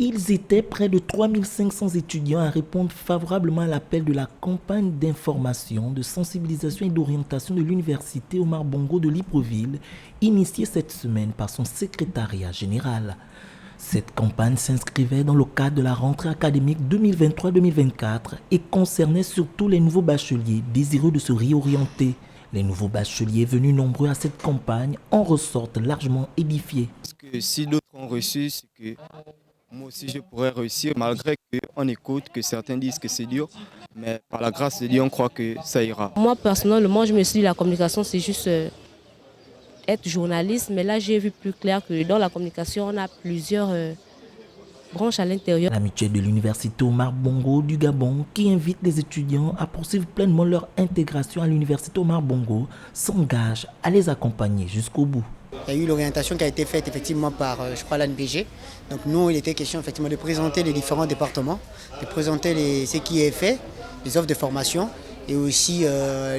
Ils étaient près de 3500 étudiants à répondre favorablement à l'appel de la campagne d'information, de sensibilisation et d'orientation de l'Université Omar Bongo de Libreville, initiée cette semaine par son secrétariat général. Cette campagne s'inscrivait dans le cadre de la rentrée académique 2023-2024 et concernait surtout les nouveaux bacheliers désireux de se réorienter. Les nouveaux bacheliers venus nombreux à cette campagne en ressortent largement édifiés. Parce que si d'autres ont reçu, c'est que moi aussi je pourrais réussir, malgré qu'on écoute que certains disent que c'est dur, mais par la grâce de Dieu, on croit que ça ira. Moi personnellement, je me suis dit la communication c'est juste être journaliste, mais là j'ai vu plus clair que dans la communication on a plusieurs branches à l'intérieur. La mutuelle de l'Université Omar Bongo du Gabon, qui invite les étudiants à poursuivre pleinement leur intégration à l'Université Omar Bongo, s'engage à les accompagner jusqu'au bout. Il y a eu l'orientation qui a été faite effectivement par, je crois, l'ANPG. Donc nous, il était question effectivement de présenter les différents départements, de présenter ce qui est fait, les offres de formation et aussi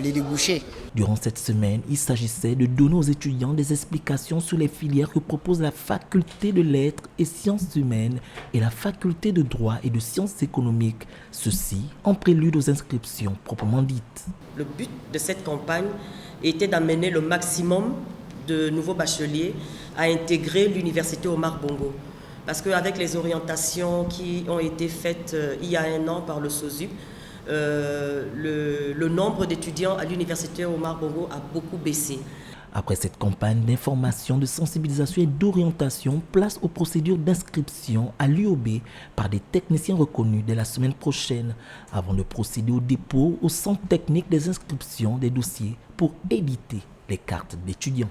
les débouchés. Durant cette semaine, il s'agissait de donner aux étudiants des explications sur les filières que propose la faculté de lettres et sciences humaines et la faculté de droit et de sciences économiques. Ceci en prélude aux inscriptions proprement dites. Le but de cette campagne était d'amener le maximum de nouveaux bacheliers à intégrer l'Université Omar Bongo. Parce qu'avec les orientations qui ont été faites il y a un an par le SOSUP, le nombre d'étudiants à l'Université Omar Bongo a beaucoup baissé. Après cette campagne d'information, de sensibilisation et d'orientation, place aux procédures d'inscription à l'UOB par des techniciens reconnus dès la semaine prochaine, avant de procéder au dépôt au centre technique des inscriptions des dossiers pour éditer les cartes d'étudiants.